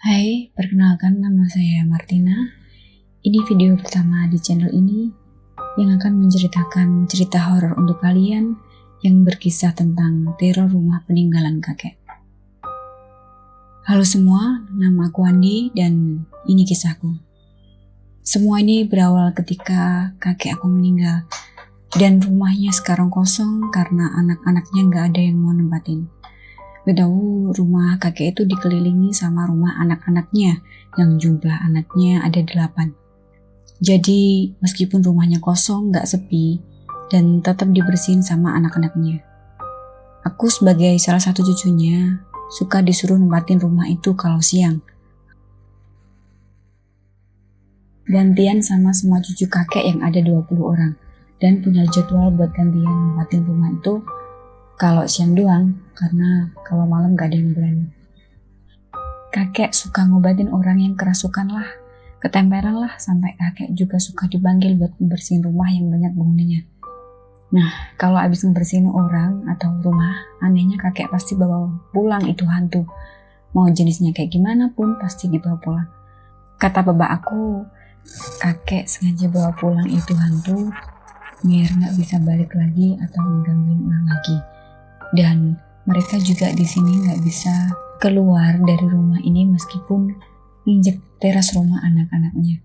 Hai, perkenalkan nama saya Martina. Ini video pertama di channel ini yang akan menceritakan cerita horor untuk kalian yang berkisah tentang teror rumah peninggalan kakek. Halo semua, nama aku Andi dan ini kisahku. Semua ini berawal ketika kakek aku meninggal dan rumahnya sekarang kosong karena anak-anaknya gak ada yang mau nempatin. Tahu rumah kakek itu dikelilingi sama rumah anak-anaknya yang jumlah anaknya ada 8. Jadi meskipun rumahnya kosong gak sepi dan tetap dibersihin sama anak-anaknya. Aku sebagai salah satu cucunya suka disuruh nempatin rumah itu kalau siang. Gantian sama semua cucu kakek yang ada 20 orang dan punya jadwal buat gantian nempatin rumah itu kalau siang doang, karena kalau malam gak ada yang berani. Kakek suka ngobatin orang yang kerasukan lah, ketemperan lah, sampai kakek juga suka dipanggil buat membersihin rumah yang banyak penghuninya. Nah, kalau abis ngebersihin orang atau rumah, anehnya kakek pasti bawa pulang itu hantu. Mau jenisnya kayak gimana pun pasti dibawa pulang. Kata bapak aku, kakek sengaja bawa pulang itu hantu biar gak bisa balik lagi atau menggangguin orang lagi. Dan mereka juga di sini nggak bisa keluar dari rumah ini meskipun injek teras rumah anak-anaknya.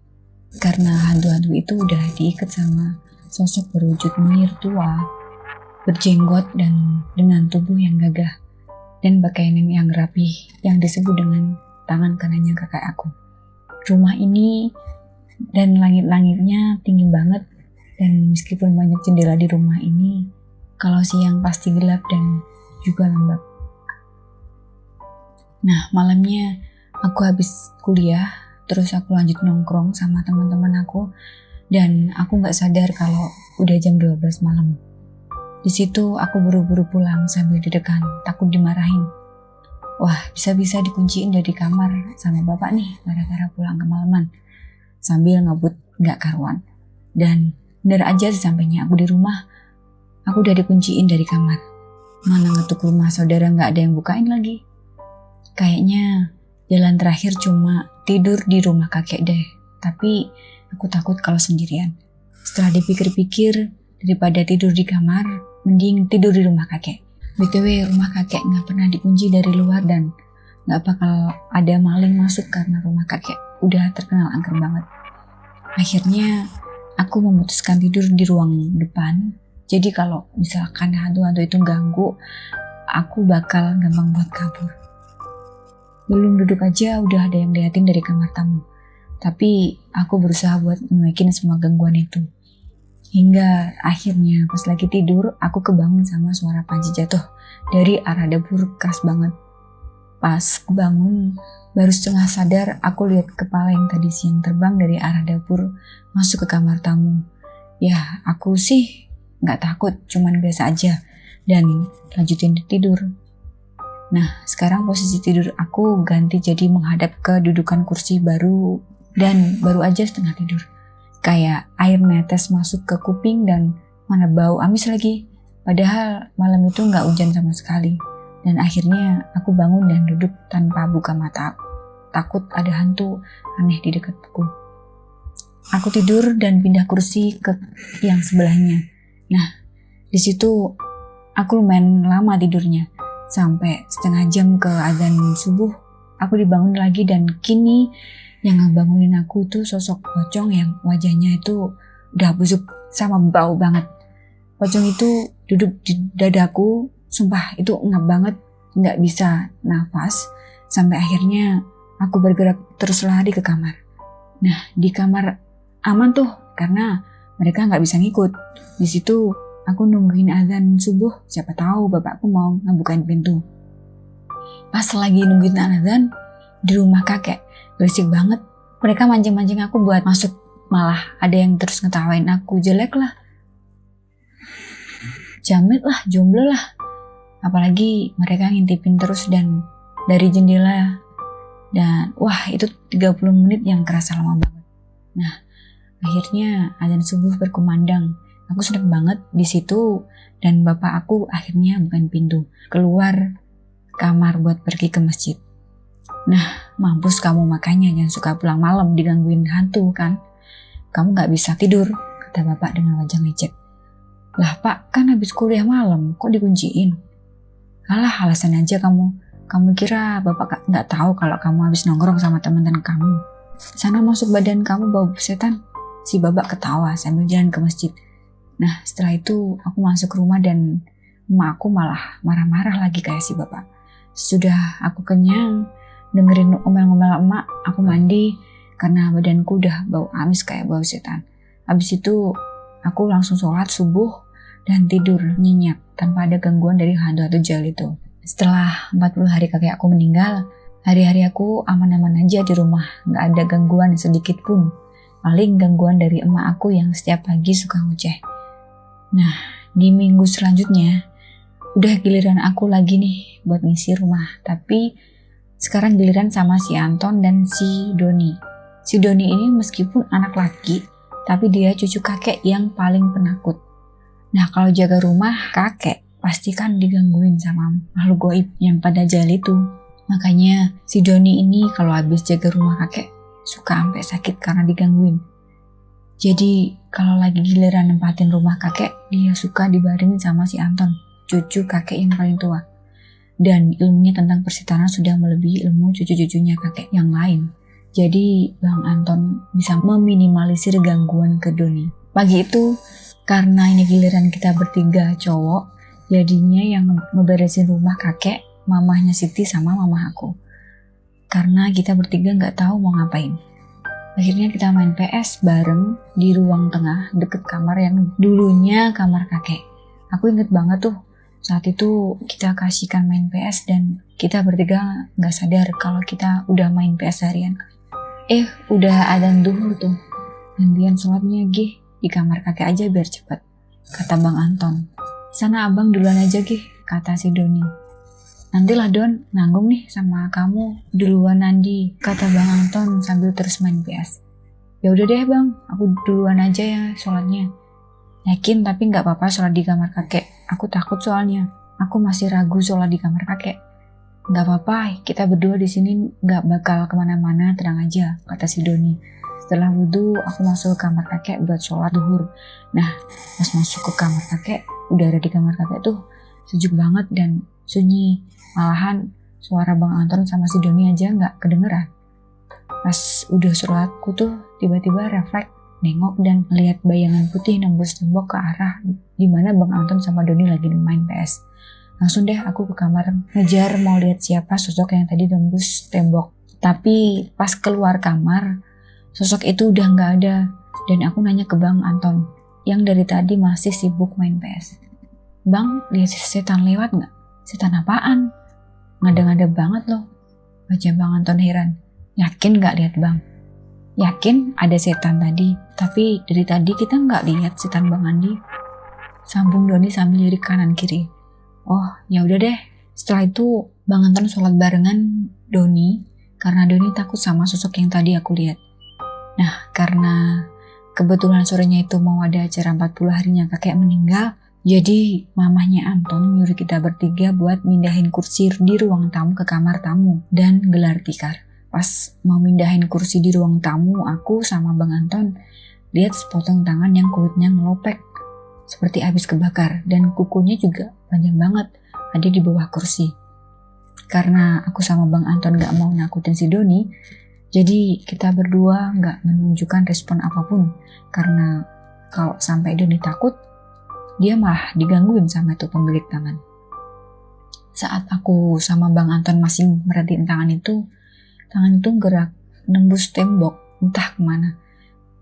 Karena hantu-hantu itu udah diikat sama sosok berwujud menir tua, berjenggot dan dengan tubuh yang gagah dan pakaian yang rapih yang disebut dengan tangan kanannya kakak aku. Rumah ini dan langit-langitnya tinggi banget dan meskipun banyak jendela di rumah ini, kalau siang pasti gelap dan juga lembab. Nah, malamnya aku habis kuliah, terus aku lanjut nongkrong sama teman-teman aku, dan aku nggak sadar kalau udah jam 12 malam. Di situ aku buru-buru pulang sambil deg-degan, takut dimarahin. Wah, bisa-bisa dikunciin dari kamar sama bapak nih, gara-gara pulang kemalaman, sambil ngebut nggak karuan. Dan bener aja sesampainya aku di rumah, aku udah dikunciin dari kamar. Mana ngetuk rumah saudara gak ada yang bukain lagi. Kayaknya jalan terakhir cuma tidur di rumah kakek deh. Tapi aku takut kalau sendirian. Setelah dipikir-pikir, daripada tidur di kamar, mending tidur di rumah kakek. BTW rumah kakek gak pernah dikunci dari luar dan gak bakal ada maling masuk karena rumah kakek udah terkenal angker banget. Akhirnya aku memutuskan tidur di ruang depan. Jadi kalau misalkan hantu-hantu itu ganggu, aku bakal gampang buat kabur. Belum duduk aja udah ada yang liatin dari kamar tamu. Tapi aku berusaha buat nyuekin semua gangguan itu. Hingga akhirnya pas lagi tidur, aku kebangun sama suara panci jatuh dari arah dapur keras banget. Pas kebangun, baru setengah sadar aku lihat kepala yang tadi siang terbang dari arah dapur masuk ke kamar tamu. Ya, aku sih nggak takut, cuman biasa aja dan lanjutin tidur. Nah, sekarang posisi tidur aku ganti jadi menghadap ke dudukan kursi baru dan baru aja setengah tidur. Kayak air netes masuk ke kuping dan mana bau amis lagi. Padahal malam itu nggak hujan sama sekali. Dan akhirnya aku bangun dan duduk tanpa buka mata. Takut ada hantu aneh di dekatku. Aku tidur dan pindah kursi ke yang sebelahnya. Nah, di situ aku lumayan lama tidurnya. Sampai setengah jam ke azan subuh, aku dibangun lagi dan kini yang ngebangunin aku itu sosok pocong yang wajahnya itu udah busuk sama bau banget. Pocong itu duduk di dadaku, sumpah itu ngap banget, gak bisa nafas. Sampai akhirnya aku bergerak terus lari ke kamar. Nah, di kamar aman tuh karena mereka gak bisa ngikut. Di situ aku nungguin azan subuh, siapa tahu bapakku mau ngebukain pintu. Pas lagi nungguin azan, di rumah kakek berisik banget. Mereka mancing-mancing aku buat masuk, malah ada yang terus ngetawain aku jelek lah, jamit lah, jomblo lah. Apalagi mereka ngintipin terus dan dari jendela. Dan wah, itu 30 menit yang kerasa lama banget. Nah, akhirnya azan subuh berkumandang. Aku seneng banget di situ dan bapak aku akhirnya bukain pintu keluar kamar buat pergi ke masjid. Nah, mampus kamu, makanya jangan suka pulang malam digangguin hantu kan. Kamu gak bisa tidur, kata bapak dengan wajah ngecek. Lah pak, kan habis kuliah malam, kok dikunciin? Alah, alasan aja kamu. Kamu kira bapak gak tahu kalau kamu habis nongkrong sama teman-teman kamu? Sana masuk badan kamu bau setan. Si babak ketawa sambil jalan ke masjid. Nah, setelah itu aku masuk ke rumah dan emak aku malah marah-marah lagi kayak si bapak. Sudah aku kenyang, dengerin ngomel-ngomel emak, aku mandi karena badanku udah bau amis kayak bau setan. Habis itu aku langsung sholat subuh dan tidur nyenyak tanpa ada gangguan dari hantu-hantu jahil itu. Setelah 40 hari kakek aku meninggal, hari-hari aku aman-aman aja di rumah, gak ada gangguan sedikit pun. Paling gangguan dari emak aku yang setiap pagi suka ngoceh. Nah, di minggu selanjutnya, udah giliran aku lagi nih buat ngisi rumah. Tapi sekarang giliran sama si Anton dan si Doni. Si Doni ini meskipun anak laki, tapi dia cucu kakek yang paling penakut. Nah, kalau jaga rumah kakek, pasti kan digangguin sama makhluk goib yang pada jahil itu. Makanya si Doni ini kalau habis jaga rumah kakek suka sampai sakit karena digangguin. Jadi kalau lagi giliran nempatin rumah kakek, dia suka dibarengin sama si Anton, cucu kakek yang paling tua. Dan ilmunya tentang persitanan sudah melebihi ilmu cucu-cucunya kakek yang lain. Jadi Bang Anton bisa meminimalisir gangguan ke Doni. Pagi itu karena ini giliran kita bertiga cowok, jadinya yang ngeberesin rumah kakek, mamahnya Siti sama mamah aku. Karena kita bertiga gak tahu mau ngapain. Akhirnya kita main PS bareng di ruang tengah deket kamar yang dulunya kamar kakek. Aku inget banget tuh, saat itu kita kasihkan main PS dan kita bertiga gak sadar kalau kita udah main PS harian. Udah adzan duhur tuh. Gantian sholatnya Gih, di kamar kakek aja biar cepet, kata Bang Anton. Sana abang duluan aja Gih, kata si Doni. Nantilah Don, nanggung nih sama kamu duluan Nandi, kata Bang Anton sambil terus main PS. Ya udah deh bang, aku duluan aja ya sholatnya. Yakin tapi nggak apa-apa sholat di kamar kakek. Aku takut soalnya. Aku masih ragu sholat di kamar kakek. Nggak apa-apa, kita berdua di sini nggak bakal kemana-mana, tenang aja, kata si Doni. Setelah wudhu, aku masuk ke kamar kakek buat sholat duhur. Nah, pas masuk ke kamar kakek, udara di kamar kakek tuh sejuk banget dan sunyi. Malahan suara Bang Anton sama si Doni aja nggak kedengeran. Pas udah sholatku tuh tiba-tiba refleks nengok dan melihat bayangan putih nembus tembok ke arah dimana Bang Anton sama Doni lagi main PS. Langsung deh aku ke kamar ngejar mau lihat siapa sosok yang tadi nembus tembok. Tapi pas keluar kamar, sosok itu udah nggak ada dan aku nanya ke Bang Anton yang dari tadi masih sibuk main PS. Bang, lihat setan lewat nggak? Setan apaan? Ngada-ngada banget loh, baca Bang Anton heran. Yakin gak lihat bang? Yakin ada setan tadi, tapi dari tadi kita gak lihat setan Bang Andi, sambung Doni sambil lirik kanan kiri. Oh ya udah deh. Setelah itu Bang Anton sholat barengan Doni karena Doni takut sama sosok yang tadi aku lihat. Nah karena kebetulan sorenya itu mau ada acara 40 harinya kakek meninggal, jadi mamahnya Anton nyuruh kita bertiga buat mindahin kursi di ruang tamu ke kamar tamu dan gelar tikar. Pas mau mindahin kursi di ruang tamu, aku sama Bang Anton lihat sepotong tangan yang kulitnya ngelopek seperti habis kebakar dan kukunya juga panjang banget ada di bawah kursi. Karena aku sama Bang Anton gak mau nakutin si Doni, jadi kita berdua gak menunjukkan respon apapun karena kalau sampai Doni takut, dia malah digangguin sama itu pemilik tangan. Saat aku sama Bang Anton masih merhatiin tangan itu gerak nembus tembok entah kemana.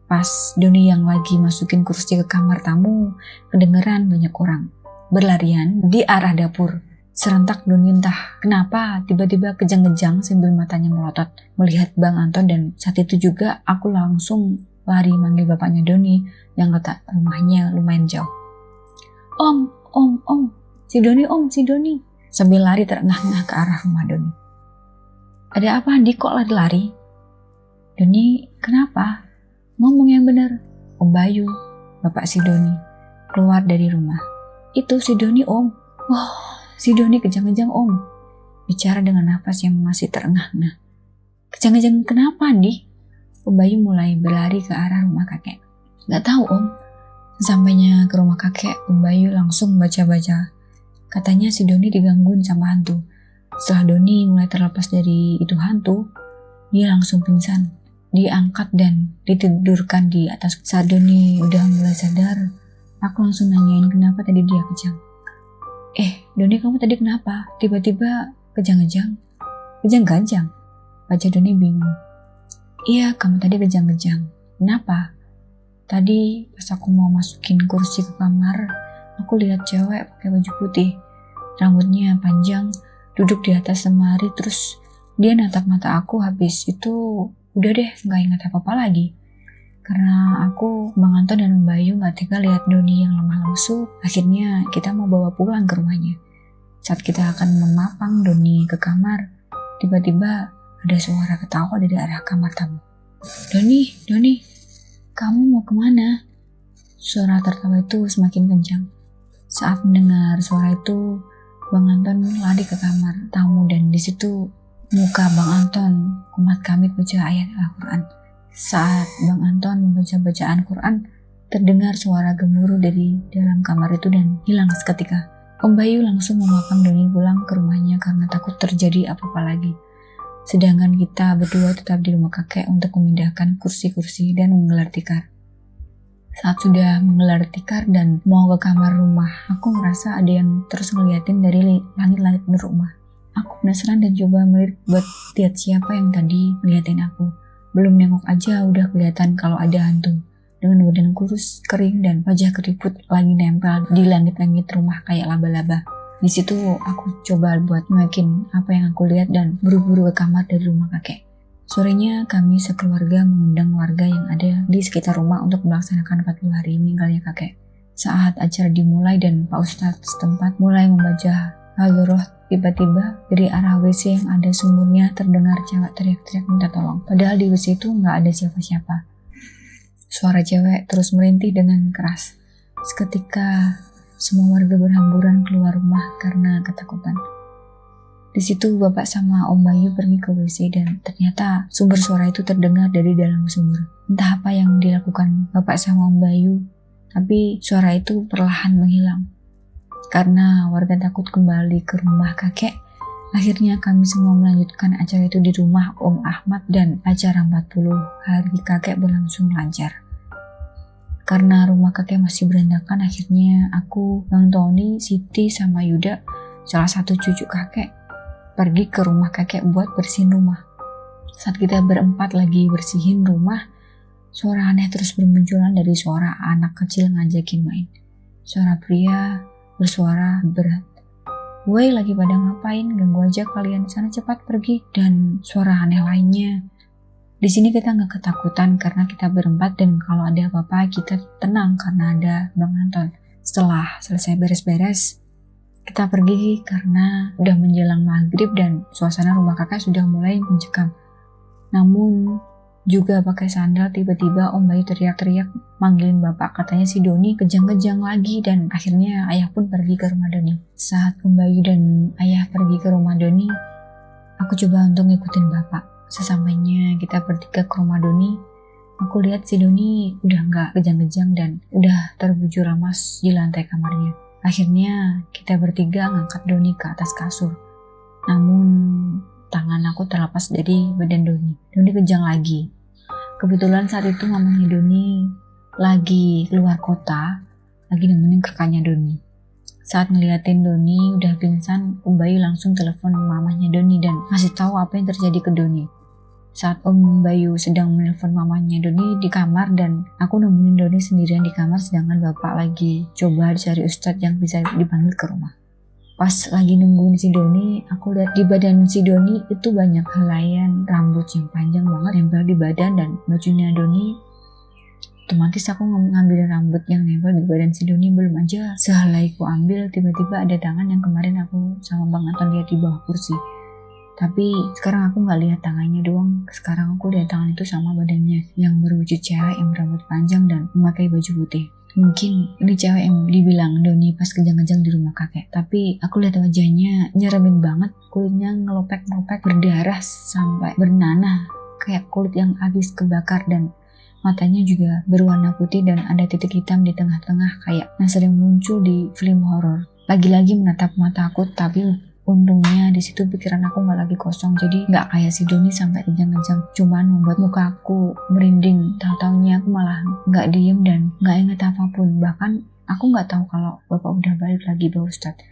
Pas Doni yang lagi masukin kursi ke kamar tamu, kedengeran banyak orang berlarian di arah dapur. Serentak Doni entah kenapa tiba-tiba kejang-kejang sambil matanya melotot melihat Bang Anton dan saat itu juga aku langsung lari manggil bapaknya Doni yang letak rumahnya lumayan jauh. Om, si Doni, sambil lari terengah-engah ke arah rumah Doni. Ada apa Andi kok lari-lari? Doni, kenapa? Ngomong yang benar. Om Bayu, bapak si Doni, keluar dari rumah. Itu si Doni om. Wah, si Doni kejang-kejang om. Bicara dengan napas yang masih terengah-engah. Kejang-kejang kenapa, Di? Om Bayu mulai berlari ke arah rumah kakek. Gak tahu, Om. Sampainya ke rumah kakek, Om Bayu langsung baca-baca. Katanya si Doni digangguin sama hantu. Setelah Doni mulai terlepas dari itu hantu, dia langsung pingsan. Diangkat dan ditidurkan di atas. Saat Doni udah mulai sadar, aku langsung nanyain kenapa tadi dia kejang. Doni, kamu tadi kenapa? Tiba-tiba kejang-kejang. Kejang-kejang? Baca Doni bingung. Iya, kamu tadi kejang-kejang. Kenapa? Tadi pas aku mau masukin kursi ke kamar, aku lihat cewek pakai baju putih. Rambutnya panjang, duduk di atas lemari, terus dia natap mata aku. Habis itu udah deh, gak ingat apa-apa lagi. Karena aku, Bang Anton dan Om Bayu gak tega lihat Doni yang lemah lesu. Akhirnya kita mau bawa pulang ke rumahnya. Saat kita akan memapang Doni ke kamar, tiba-tiba ada suara ketawa dari arah kamar tamu. Doni, kamu mau kemana? Suara tertawa itu semakin kencang. Saat mendengar suara itu, Bang Anton lari ke kamar tamu dan di situ muka Bang Anton kumat kamit baca ayat Al-Quran. Saat Bang Anton membaca bacaan Quran, terdengar suara gemuruh dari dalam kamar itu dan hilang seketika. Om Bayu langsung memapang Doni pulang ke rumahnya karena takut terjadi apa-apa lagi. Sedangkan kita berdua tetap di rumah kakek untuk memindahkan kursi-kursi dan menggelar tikar. Saat sudah menggelar tikar dan mau ke kamar rumah, aku ngerasa ada yang terus ngeliatin dari langit-langit di rumah. Aku penasaran dan coba melirik buat lihat siapa yang tadi ngeliatin aku. Belum nengok aja udah kelihatan kalau ada hantu. Dengan badan kurus, kering, dan wajah keriput lagi nempel di langit-langit rumah kayak laba-laba. Di situ aku coba buat nyuekin apa yang aku lihat dan buru-buru ke kamar dari rumah kakek. Sorenya kami sekeluarga mengundang warga yang ada di sekitar rumah untuk melaksanakan 40 hari meninggalnya kakek. Saat acara dimulai dan Pak Ustadz setempat mulai membaca Al-Roh, tiba-tiba dari arah WC yang ada sumurnya terdengar cewek teriak-teriak minta tolong. Padahal di WC itu nggak ada siapa-siapa. Suara cewek terus merintih dengan keras. Seketika semua warga berhamburan keluar rumah karena ketakutan. Di situ Bapak sama Om Bayu pergi ke WC dan ternyata sumber suara itu terdengar dari dalam sumur. Entah apa yang dilakukan Bapak sama Om Bayu, tapi suara itu perlahan menghilang. Karena warga takut kembali ke rumah kakek, akhirnya kami semua melanjutkan acara itu di rumah Om Ahmad dan acara 40 hari kakek berlangsung lancar. Karena rumah kakek masih berantakan, akhirnya aku, Bang Tony, Siti, sama Yuda, salah satu cucu kakek, pergi ke rumah kakek buat bersihin rumah. Saat kita berempat lagi bersihin rumah, suara aneh terus bermunculan dari suara anak kecil ngajakin main. Suara pria bersuara berat. Woi, lagi pada ngapain? Ganggu aja kalian, sana cepat pergi. Dan suara aneh lainnya. Di sini kita nggak ketakutan karena kita berempat dan kalau ada apa-apa kita tenang karena ada Bang Anton. Setelah selesai beres-beres, kita pergi karena udah menjelang maghrib dan suasana rumah kakak sudah mulai mencekam. Namun juga pakai sandal, tiba-tiba Om Bayu teriak-teriak manggilin bapak, katanya si Doni kejang-kejang lagi dan akhirnya ayah pun pergi ke rumah Doni. Saat Om Bayu dan ayah pergi ke rumah Doni, aku coba untuk ngikutin bapak. Sesampainya kita bertiga ke rumah Doni, aku lihat si Doni udah gak kejang-kejang dan udah terbujur lemas di lantai kamarnya. Akhirnya kita bertiga ngangkat Doni ke atas kasur. Namun tangan aku terlepas dari badan Doni. Doni kejang lagi. Kebetulan saat itu mamanya Doni lagi keluar kota, lagi nemenin kakaknya Doni. Saat ngeliatin Doni udah pingsan, Om Bayu langsung telepon mamanya Doni dan ngasih tahu apa yang terjadi ke Doni. Saat Om Bayu sedang menelpon mamanya Doni di kamar dan aku nemenin Doni sendirian di kamar sedangkan bapak lagi coba cari ustadz yang bisa dipanggil ke rumah. Pas lagi nungguin si Doni, aku lihat di badan si Doni itu banyak helaian rambut yang panjang banget nempel di badan dan bajunya Doni. Otomatis aku ngambil rambut yang nempel di badan si Doni, belum aja sehelai ku ambil, tiba-tiba ada tangan yang kemarin aku sama Bang Anton lihat di bawah kursi. Tapi sekarang aku gak lihat tangannya doang, sekarang aku lihat tangan itu sama badannya yang berwujud cewek yang berambut panjang dan memakai baju putih. Mungkin ini cewek yang dibilang Doni pas kejang-kejang di rumah kakek. Tapi aku lihat wajahnya nyeremin banget. Kulitnya ngelopek-ngelopek berdarah sampai bernanah. Kayak kulit yang habis kebakar dan matanya juga berwarna putih dan ada titik hitam di tengah-tengah kayak yang sering muncul di film horor. Lagi-lagi menatap mata aku, tapi untungnya di situ pikiran aku nggak lagi kosong, jadi nggak kayak si Doni sampai kejang-kejang. Cuman membuat muka aku merinding. Tahu-taunya aku malah nggak diem dan nggak inget apapun. Bahkan aku nggak tahu kalau bapak udah balik lagi, Pak Ustadz.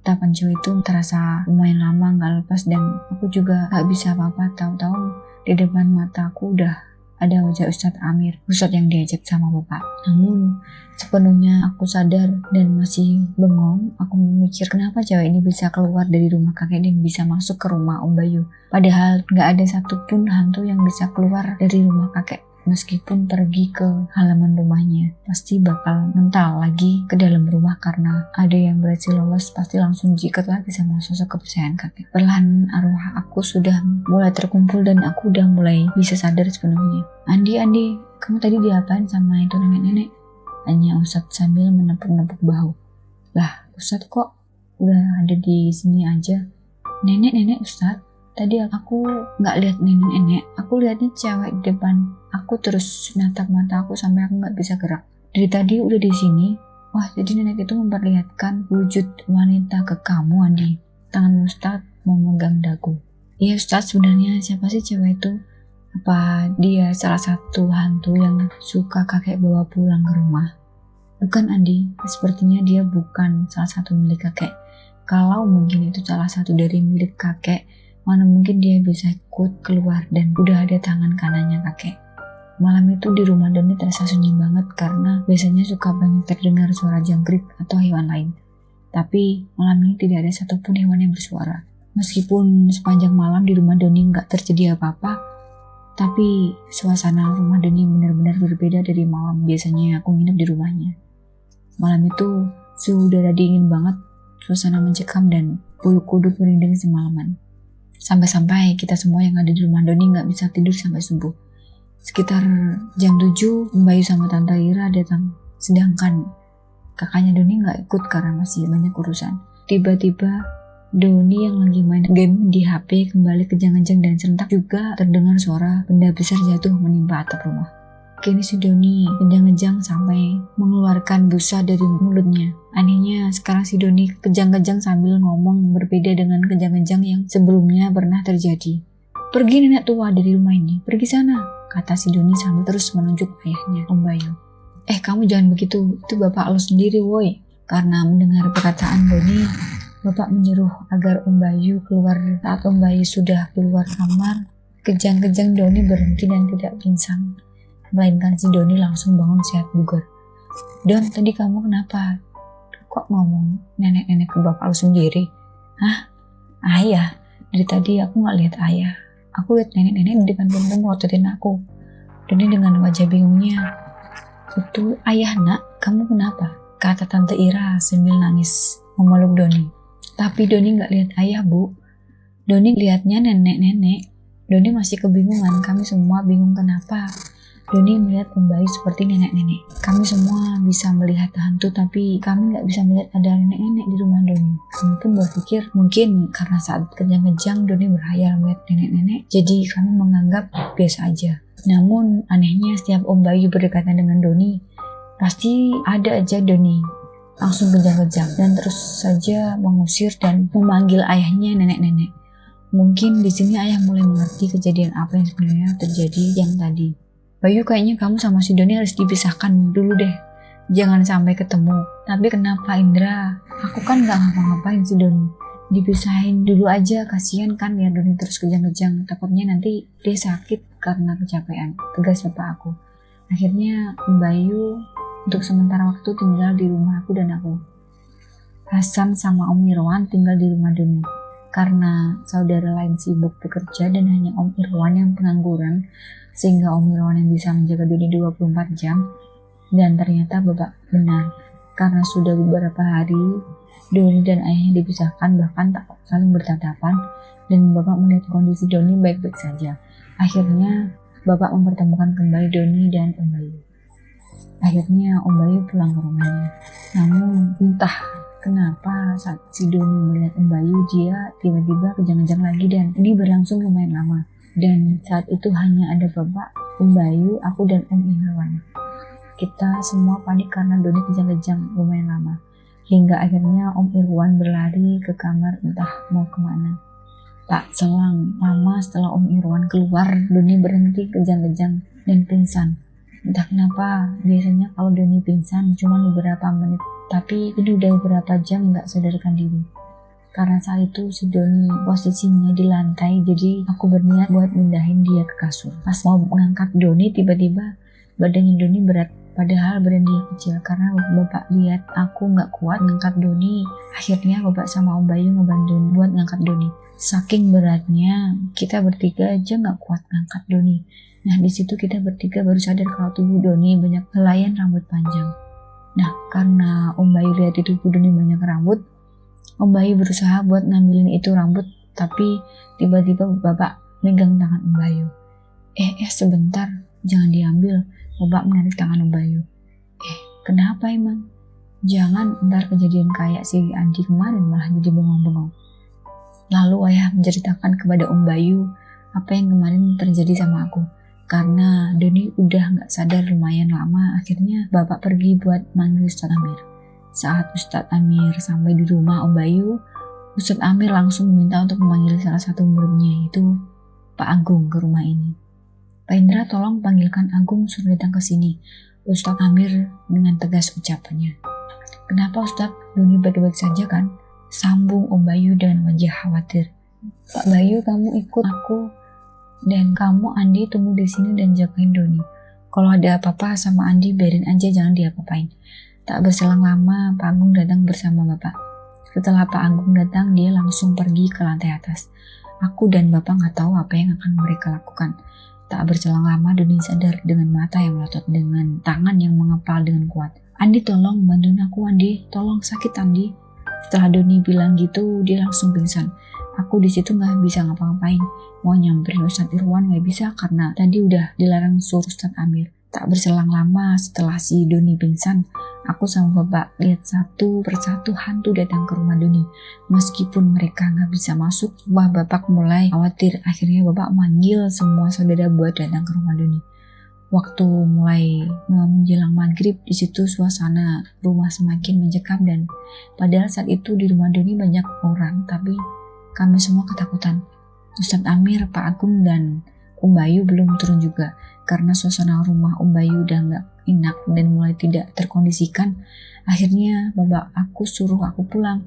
Tatapan cewek itu terasa lumayan lama nggak lepas dan aku juga nggak bisa apa-apa. Tahu-tahu di depan mata aku udah ada wajah Ustadz Amir, Ustadz yang diajak sama bapak. Namun sepenuhnya aku sadar dan masih bengong. Aku memikir kenapa cewek ini bisa keluar dari rumah kakek dan bisa masuk ke rumah Om Bayu. Padahal gak ada satupun hantu yang bisa keluar dari rumah kakek. Meskipun pergi ke halaman rumahnya, pasti bakal mental lagi ke dalam rumah karena ada yang berhasil lolos, pasti langsung jikat lagi sama sosok kepercayaan kakek. Perlahan arwah aku sudah mulai terkumpul dan aku udah mulai bisa sadar sepenuhnya. Andi, kamu tadi diapain sama itu nenek-nenek? Tanya Ustadz sambil menepuk-nepuk bahu. Lah, Ustadz kok udah ada di sini aja? Nenek Ustadz, tadi aku nggak lihat nenek, aku lihatnya cewek di depan aku terus natap mata aku sampai aku nggak bisa gerak. Dari tadi udah di sini. Wah, jadi nenek itu memperlihatkan wujud wanita ke kamu, Andi. Tangan Ustadz memegang dagu. Iya Ustadz, sebenarnya siapa sih cewek itu? Apa dia salah satu hantu yang suka kakek bawa pulang ke rumah? Bukan Andi, sepertinya dia bukan salah satu milik kakek. Kalau mungkin itu salah satu dari milik kakek, mana mungkin dia bisa ikut keluar dan udah ada tangan kanannya kakek. Malam itu di rumah Doni terasa sunyi banget karena biasanya suka banyak terdengar suara jangkrik atau hewan lain. Tapi malam ini tidak ada satupun hewan yang bersuara. Meskipun sepanjang malam di rumah Doni nggak terjadi apa-apa, tapi suasana rumah Doni benar-benar berbeda dari malam biasanya aku nginep di rumahnya. Malam itu suhu udara dingin banget, suasana mencekam dan bulu kuduk merinding semalaman. Sampai-sampai kita semua yang ada di rumah Doni nggak bisa tidur sampai subuh. Sekitar jam 7, Bayu sama Tante Ira datang. Sedangkan kakaknya Doni nggak ikut karena masih banyak urusan. Tiba-tiba Doni yang lagi main game di HP kembali kejang-kejang dan serentak juga terdengar suara benda besar jatuh menimpa atap rumah. Kini si Doni kejang-kejang sampai mengeluarkan busa dari mulutnya. Anehnya sekarang si Doni kejang-kejang sambil ngomong berbeda dengan kejang-kejang yang sebelumnya pernah terjadi. Pergi nenek tua dari rumah ini, pergi sana, kata si Doni sambil terus menunjuk ayahnya, Om Bayu. Kamu jangan begitu, itu bapak lo sendiri woi. Karena mendengar perkataan Doni, bapak menyuruh agar Om Bayu keluar. Saat Om Bayu sudah keluar kamar, kejang-kejang Doni berhenti dan tidak pingsan. Melainkan si Doni langsung bangun sehat bugar. Don, tadi kamu kenapa? Kok ngomong nenek-nenek ke bapak lo sendiri? Hah? Ayah? Dari tadi aku gak lihat ayah. Aku lihat nenek-nenek di depan pintu melototin aku. Doni dengan wajah bingungnya. Itu ayah nak, kamu kenapa? Kata Tante Ira sambil nangis memeluk Doni. Tapi Doni gak lihat ayah bu. Doni lihatnya nenek-nenek. Doni masih kebingungan, kami semua bingung kenapa. Doni melihat Om Bayu seperti nenek-nenek. Kami semua bisa melihat hantu, tapi kami nggak bisa melihat ada nenek-nenek di rumah Doni. Kami pun berpikir mungkin karena saat kejang-kejang Doni berhayal melihat nenek-nenek, jadi kami menganggap biasa aja. Namun anehnya setiap Om Bayu berdekatan dengan Doni, pasti ada aja Doni langsung kejang-kejang dan terus saja mengusir dan memanggil ayahnya nenek-nenek. Mungkin di sini ayah mulai mengerti kejadian apa yang sebenarnya terjadi yang tadi. Bayu, kayaknya kamu sama si Doni harus dipisahkan dulu deh. Jangan sampai ketemu. Tapi kenapa Indra? Aku kan gak ngapa-ngapain si Doni. Dipisahin dulu aja, kasihan kan ya Doni terus kejang-kejang. Takutnya nanti dia sakit karena kecapean. Tegas bapak aku. Akhirnya Bayu untuk sementara waktu tinggal di rumah aku dan aku. Hasan sama Om Irwan tinggal di rumah Doni. Karena saudara lain sibuk bekerja dan hanya Om Irwan yang pengangguran, sehingga Om Irwan yang bisa menjaga Doni 24 jam. Dan ternyata bapak benar, karena sudah beberapa hari Doni dan ayahnya dipisahkan, bahkan tak saling bertatapan, dan bapak melihat kondisi Doni baik-baik saja. Akhirnya bapak mempertemukan kembali Doni dan Om Bayu. Akhirnya Om Bayu pulang ke rumahnya. Namun entah kenapa saat si Doni melihat Om Bayu, dia tiba-tiba kejang-kejang lagi dan ini berlangsung lumayan lama. Dan saat itu hanya ada Bapak, Om Bayu, aku dan Om Irwan. Kita semua panik karena Doni kejang-kejang lumayan lama. Hingga akhirnya Om Irwan berlari ke kamar entah mau kemana. Tak selang lama setelah Om Irwan keluar, Doni berhenti kejang-kejang dan pingsan. Entah kenapa, biasanya kalau Doni pingsan cuma beberapa menit, tapi ini udah beberapa jam gak sadarkan diri. Karena saat itu si Doni posisinya di lantai, jadi aku berniat buat mindahin dia ke kasur. Pas mau mengangkat Doni, tiba-tiba badannya Doni berat, padahal badan dia kecil. Karena Bapak lihat aku gak kuat ngangkat Doni, akhirnya Bapak sama Om Bayu ngebantuin buat ngangkat Doni. Saking beratnya, kita bertiga aja gak kuat ngangkat Doni. Nah, di situ kita bertiga baru sadar kalau tubuh Doni banyak helaian rambut panjang. Nah, karena Om Bayu lihat di tubuh Doni banyak rambut, Om Bayu berusaha buat ngambilin itu rambut, tapi tiba-tiba Bapak megang tangan Om Bayu. Sebentar, jangan diambil. Bapak menarik tangan Om Bayu. Kenapa emang? Jangan ntar kejadian kayak si Andi kemarin malah jadi bengong-bengong. Lalu ayah menceritakan kepada Om Bayu apa yang kemarin terjadi sama aku. Karena Doni udah gak sadar lumayan lama, akhirnya Bapak pergi buat manggil Ustadz Amir. Saat Ustadz Amir sampai di rumah Om Bayu, Ustadz Amir langsung meminta untuk memanggil salah satu muridnya, yaitu Pak Agung, ke rumah ini. Pak Indra, tolong panggilkan Agung suruh datang ke sini. Ustadz Amir dengan tegas ucapannya. Kenapa Ustadz? Doni baik-baik saja kan? Sambung Om Bayu dengan wajah khawatir. Pak Bayu, kamu ikut aku. Dan kamu Andi tunggu di sini dan jagain Doni. Kalau ada apa-apa sama Andi biarin aja, jangan diapa-apain. Tak berselang lama Pak Agung datang bersama Bapak. Setelah Pak Agung datang, dia langsung pergi ke lantai atas. Aku dan Bapak nggak tahu apa yang akan mereka lakukan. Tak berselang lama Doni sadar dengan mata yang melotot, dengan tangan yang mengepal dengan kuat. Andi, tolong bantuin aku Andi, tolong, sakit Andi. Setelah Doni bilang gitu, dia langsung pingsan. Aku di situ nggak bisa ngapa-ngapain. Mau nyamperin Ustadz Irwan nggak bisa karena tadi udah dilarang suruh Ustadz Amir. Tak berselang lama setelah si Doni pingsan, aku sama Bapak lihat satu persatu hantu datang ke rumah Doni. Meskipun mereka nggak bisa masuk, Bapak mulai khawatir. Akhirnya Bapak manggil semua saudara buat datang ke rumah Doni. Waktu mulai menjelang maghrib, di situ suasana rumah semakin mencekam dan padahal saat itu di rumah Doni banyak orang, tapi kami semua ketakutan. Ustadz Amir, Pak Agung, dan Om Bayu belum turun juga karena suasana rumah Om Bayu udah gak enak dan mulai tidak terkondisikan. Akhirnya Bapak aku suruh aku pulang.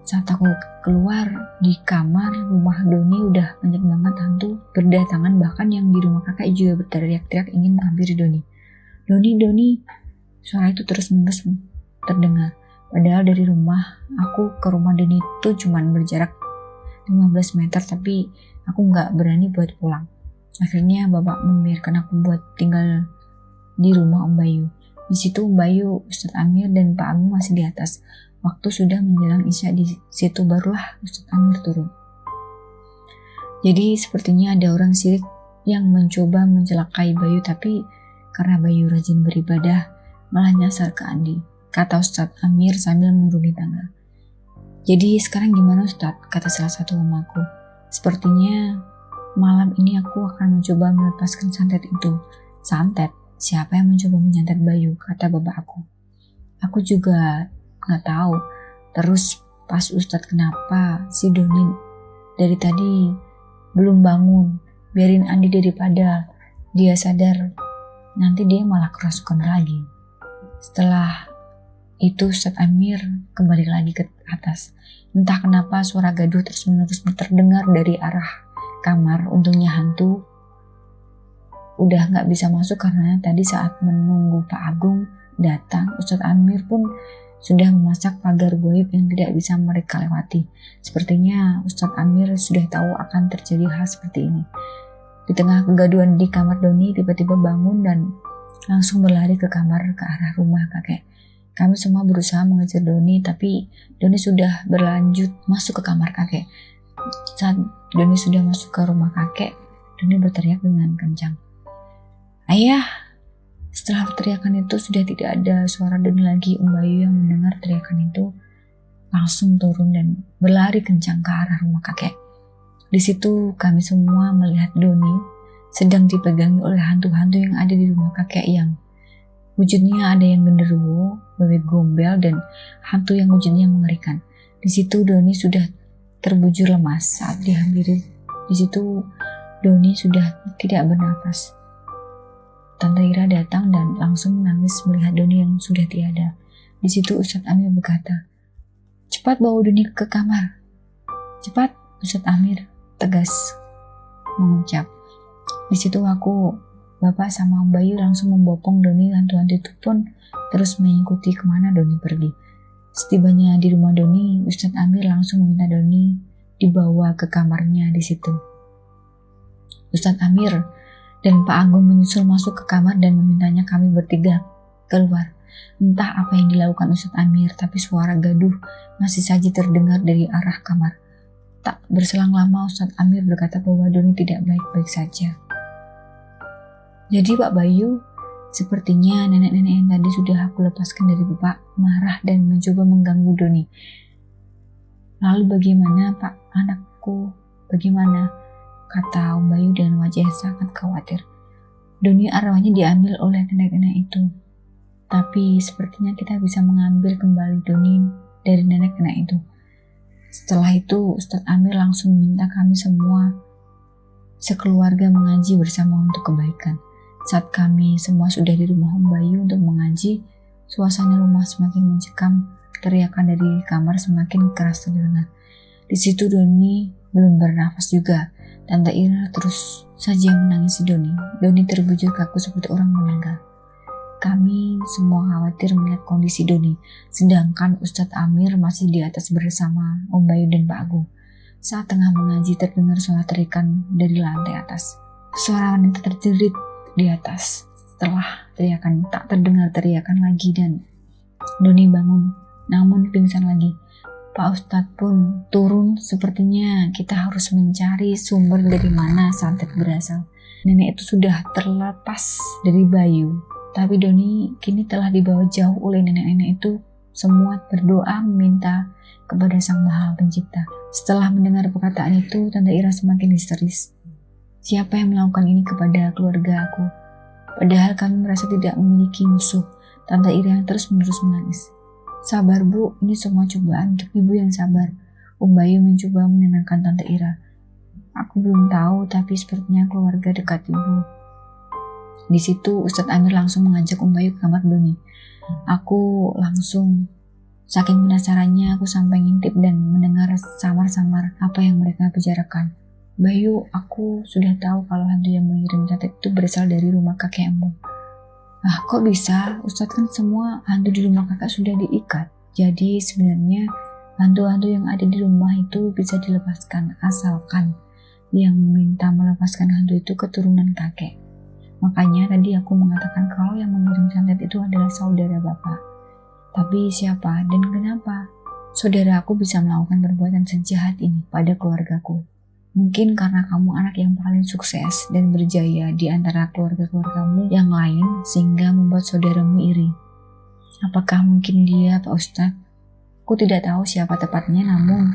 Saat aku keluar di kamar rumah Doni udah banyak banget hantu berdatangan, bahkan yang di rumah kakak juga berteriak-teriak ingin menghampiri Doni. Doni, suara itu terus-menerus terdengar. Padahal dari rumah aku ke rumah Doni itu cuman berjarak 15 meter, tapi aku gak berani buat pulang. Akhirnya Bapak membiarkan aku buat tinggal di rumah Om Bayu. Di situ Om Bayu, Ustadz Amir, dan Pak Agung masih di atas. Waktu sudah menjelang Isya, di situ barulah Ustadz Amir turun. Jadi sepertinya ada orang sirik yang mencoba mencelakai Bayu, tapi karena Bayu rajin beribadah, malah nyasar ke Andi, kata Ustadz Amir sambil menuruni tangga. Jadi sekarang gimana Ustadz? Kata salah satu mamaku. Sepertinya malam ini aku akan mencoba melepaskan santet itu. Santet? Siapa yang mencoba menyantet Bayu? Kata bapak aku. Aku juga gak tahu. Terus pas Ustadz, kenapa si Doni dari tadi belum bangun? Biarin Andi, daripada dia sadar nanti dia malah kerasukan lagi. Setelah itu Ustadz Amir kembali lagi ke atas. Entah kenapa suara gaduh terus-menerus terdengar dari arah kamar. Untungnya hantu udah gak bisa masuk karena tadi saat menunggu Pak Agung datang, Ustadz Amir pun sudah memasak pagar goib yang tidak bisa mereka lewati. Sepertinya Ustadz Amir sudah tahu akan terjadi hal seperti ini. Di tengah kegaduhan di kamar Doni tiba-tiba bangun dan langsung berlari ke kamar ke arah rumah kakek. Kami semua berusaha mengejar Doni, tapi Doni sudah berlanjut masuk ke kamar kakek. Saat Doni sudah masuk ke rumah kakek, Doni berteriak dengan kencang. Ayah, Setelah teriakan itu sudah tidak ada suara Doni lagi. Bayu yang mendengar teriakan itu langsung turun dan berlari kencang ke arah rumah kakek. Di situ kami semua melihat Doni sedang dipegangi oleh hantu-hantu yang ada di rumah kakek yang wujudnya ada yang genderuwo, bebek gombel, dan hantu yang wujudnya mengerikan. Di situ Doni sudah terbujur lemas saat dihampiri. Di situ Doni sudah tidak bernafas. Tante Ira datang dan langsung menangis melihat Doni yang sudah tiada. Di situ Ustadz Amir berkata, "Cepat bawa Doni ke kamar." "Cepat," Ustadz Amir tegas mengucap. Di situ aku, Bapak sama Om Bayu langsung membopong Doni. Hantu-hantu itu pun terus mengikuti kemana Doni pergi. Setibanya di rumah Doni, Ustadz Amir langsung meminta Doni dibawa ke kamarnya. Di situ Ustadz Amir dan Pak Agung menyusul masuk ke kamar dan memintanya kami bertiga keluar. Entah apa yang dilakukan Ustadz Amir, tapi suara gaduh masih saja terdengar dari arah kamar. Tak berselang lama Ustadz Amir berkata bahwa Doni tidak baik-baik saja. Jadi Pak Bayu, sepertinya nenek-nenek yang tadi sudah aku lepaskan dari Bapak marah dan mencoba mengganggu Doni. Lalu bagaimana Pak anakku? Bagaimana? Kata Om Bayu dengan wajah sangat khawatir. Doni arwahnya diambil oleh nenek-nenek itu. Tapi sepertinya kita bisa mengambil kembali Doni dari nenek-nenek itu. Setelah itu Ustadz Amir langsung meminta kami semua sekeluarga mengaji bersama untuk kebaikan. Saat kami semua sudah di rumah Om Bayu untuk mengaji, suasana rumah semakin mencekam, teriakan dari kamar semakin keras terdengar. Di situ Doni belum bernafas juga. Tante Ira terus saja menangisi Doni. Doni terbujur kaku seperti orang meninggal. Kami semua khawatir melihat kondisi Doni, sedangkan Ustadz Amir masih di atas bersama Om Bayu dan Pak Agung. Saat tengah mengaji terdengar suara teriakan dari lantai atas. Suara wanita terjerit di atas. Setelah teriakan tak terdengar teriakan lagi dan Doni bangun, namun pingsan lagi. Pak Ustadz pun turun. Sepertinya kita harus mencari sumber dari mana santet berasal. Nenek itu sudah terlepas dari Bayu, tapi Doni kini telah dibawa jauh oleh nenek-nenek itu. Semua berdoa meminta kepada Sang Maha Pencipta. Setelah mendengar perkataan itu, Tante Ira semakin histeris. Siapa yang melakukan ini kepada keluarga aku? Padahal kami merasa tidak memiliki musuh. Tante Ira yang terus-menerus menangis. Sabar Bu, ini semua cobaan untuk Ibu yang sabar. Om Bayu mencoba menenangkan Tante Ira. Aku belum tahu, tapi sepertinya keluarga dekat Ibu. Di situ Ustadz Amir langsung mengajak Om Bayu ke kamar Doni. Aku langsung, saking penasarannya aku sampai ngintip dan mendengar samar-samar apa yang mereka bicarakan. Bayu, aku sudah tahu kalau hantu yang mengirim santet itu berasal dari rumah kakekmu. Ah, kok bisa? Ustadz kan semua hantu di rumah kakak sudah diikat. Jadi sebenarnya hantu-hantu yang ada di rumah itu bisa dilepaskan asalkan yang minta melepaskan hantu itu keturunan kakek. Makanya tadi aku mengatakan kalau yang mengirim santet itu adalah saudara bapak. Tapi siapa dan kenapa saudara aku bisa melakukan perbuatan sejahat ini pada keluargaku? Mungkin karena kamu anak yang paling sukses dan berjaya di antara keluarga-keluargamu yang lain sehingga membuat saudaramu iri. Apakah mungkin dia, Pak Ustadz? Aku tidak tahu siapa tepatnya, namun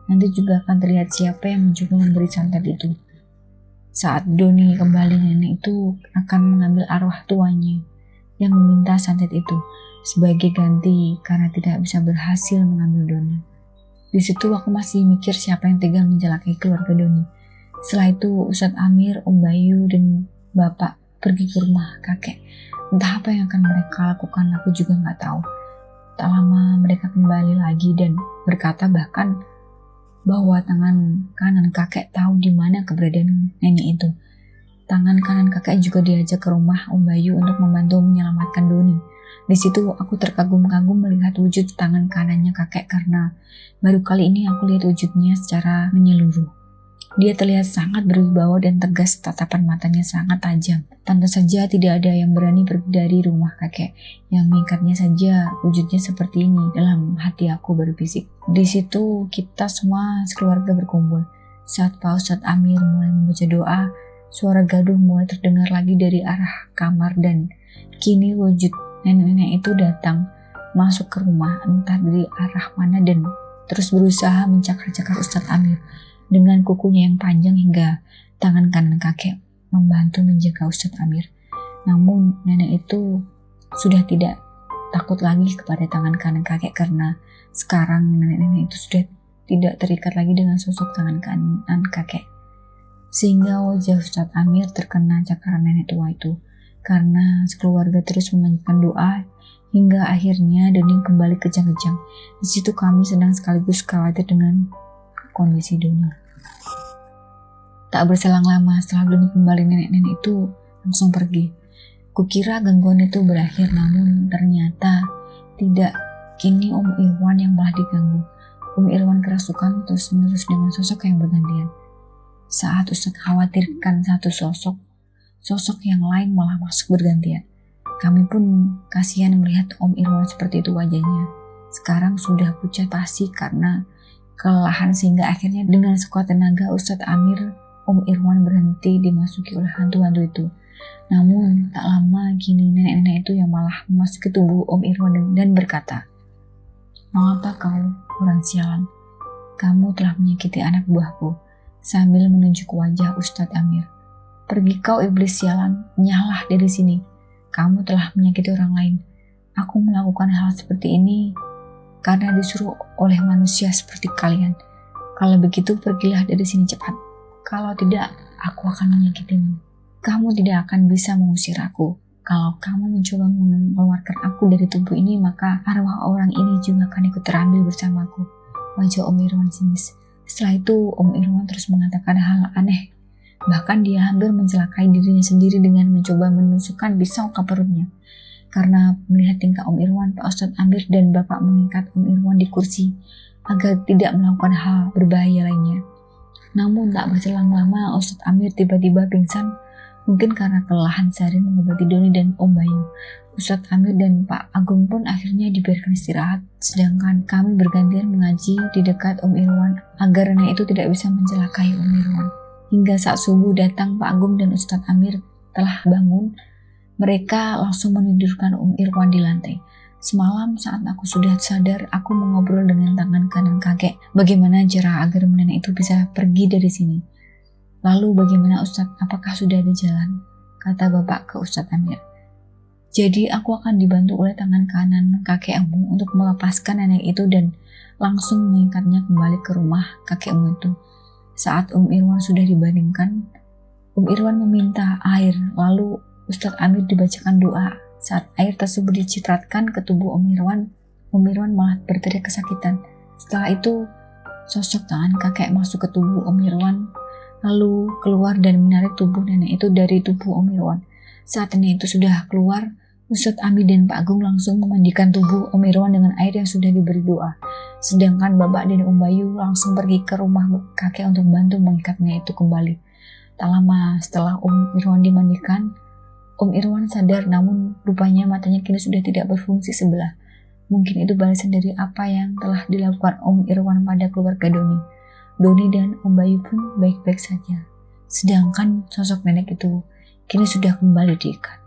nanti juga akan terlihat siapa yang mencoba memberi santet itu. Saat Doni kembali, nenek itu akan mengambil arwah tuanya yang meminta santet itu sebagai ganti karena tidak bisa berhasil mengambil Doni. Di situ aku masih mikir siapa yang tega menjelakai keluarga Doni. Setelah itu Ustadz Amir, Om Bayu, dan Bapak pergi ke rumah kakek. Entah apa yang akan mereka lakukan, aku juga nggak tahu. Tak lama mereka kembali lagi dan berkata bahkan bahwa tangan kanan kakek tahu di mana keberadaan nenek itu. Tangan kanan kakek juga diajak ke rumah Om Bayu untuk membantu menyelamatkan Doni. Di situ aku terkagum-kagum melihat wujud tangan kanannya kakek karena baru kali ini aku lihat wujudnya secara menyeluruh. Dia terlihat sangat berwibawa dan tegas, tatapan matanya sangat tajam. Pantas saja tidak ada yang berani pergi dari rumah kakek yang mengikatnya saja wujudnya seperti ini. Dalam hati aku berbisik. Di situ kita semua sekeluarga berkumpul. Saat Pak Ustadz Amir mulai membaca doa, suara gaduh mulai terdengar lagi dari arah kamar dan Kini wujud nenek-nenek itu datang masuk ke rumah entah dari arah mana dan terus berusaha mencakar-cakar Ustadz Amir dengan kukunya yang panjang hingga tangan kanan kakek membantu menjaga Ustadz Amir. Namun nenek itu sudah tidak takut lagi kepada tangan kanan kakek karena sekarang nenek-nenek itu sudah tidak terikat lagi dengan sosok tangan kanan kakek. Sehingga wajah Ustadz Amir terkena cakaran nenek tua itu. Karena sekeluarga terus memanjatkan doa hingga akhirnya Doni kembali kejang-kejang. Di situ kami sedang sekaligus khawatir dengan kondisi Doni. Tak berselang lama setelah Doni kembali, nenek-nenek itu langsung pergi. Kukira gangguan itu berakhir, namun ternyata tidak. Kini Om Irwan yang malah diganggu. Om Irwan kerasukan terus-menerus dengan sosok yang bergantian. Saat Ustadz khawatirkan satu sosok yang lain malah masuk bergantian. Kami pun kasihan melihat Om Irwan seperti itu wajahnya. Sekarang sudah pucat pasi karena kelelahan sehingga akhirnya dengan sekuat tenaga Ustadz Amir Om Irwan berhenti dimasuki oleh hantu-hantu itu. Namun tak lama kini nenek-nenek itu yang malah memasuki tubuh Om Irwan dan berkata, "Mengapa kau, orang sialan? Kamu telah menyakiti anak buahku," sambil menunjuk wajah Ustadz Amir. "Pergi kau iblis sialan, nyahlah dari sini. Kamu telah menyakiti orang lain. Aku melakukan hal seperti ini karena disuruh oleh manusia seperti kalian. Kalau begitu pergilah dari sini cepat. Kalau tidak, aku akan menyakitimu. Kamu tidak akan bisa mengusir aku. Kalau kamu mencoba mengeluarkan aku dari tubuh ini, maka arwah orang ini juga akan ikut terambil bersamaku." Wajah Om Irwan sinis. Setelah itu Om Irwan terus mengatakan hal aneh. Bahkan dia hampir mencelakai dirinya sendiri dengan mencoba menusukkan pisau ke perutnya. Karena melihat tingkah Om Irwan, Pak Ustadz Amir dan Bapak mengikat Om Irwan di kursi agar tidak melakukan hal berbahaya lainnya. Namun tak berselang lama Ustadz Amir tiba-tiba pingsan, mungkin karena kelelahan sehari mengobati Doni dan Om Bayu. Ustadz Amir dan Pak Agung pun akhirnya dibiarkan istirahat, sedangkan kami bergantian mengaji di dekat Om Irwan agar nenek itu tidak bisa mencelakai Om Irwan. Hingga saat subuh datang, Pak Agung dan Ustadz Amir telah bangun. Mereka langsung menidurkan Om Irwan di lantai. Semalam saat aku sudah sadar, aku mengobrol dengan tangan kanan kakek bagaimana cara agar nenek itu bisa pergi dari sini. "Lalu bagaimana Ustadz, apakah sudah ada jalan?" kata Bapak ke Ustadz Amir. "Jadi aku akan dibantu oleh tangan kanan kakekmu untuk melepaskan nenek itu dan langsung mengikatnya kembali ke rumah kakekmu itu." Saat Om Irwan sudah dibaringkan, Om Irwan meminta air, lalu Ustadz Amir dibacakan doa. Saat air tersebut dicipratkan ke tubuh Om Irwan malah berteriak kesakitan. Setelah itu, sosok tangan kakek masuk ke tubuh Om Irwan, lalu keluar dan menarik tubuh nenek itu dari tubuh Om Irwan. Saat nenek itu sudah keluar, Ustadz Amir dan Pak Agung langsung memandikan tubuh Om Irwan dengan air yang sudah diberi doa. Sedangkan Bapak dan Om Bayu langsung pergi ke rumah kakek untuk bantu mengikatnya itu kembali. Tak lama setelah Om Irwan dimandikan, Om Irwan sadar, namun rupanya matanya kini sudah tidak berfungsi sebelah. Mungkin itu balasan dari apa yang telah dilakukan Om Irwan pada keluarga Doni. Doni dan Om Bayu pun baik-baik saja. Sedangkan sosok nenek itu kini sudah kembali diikat.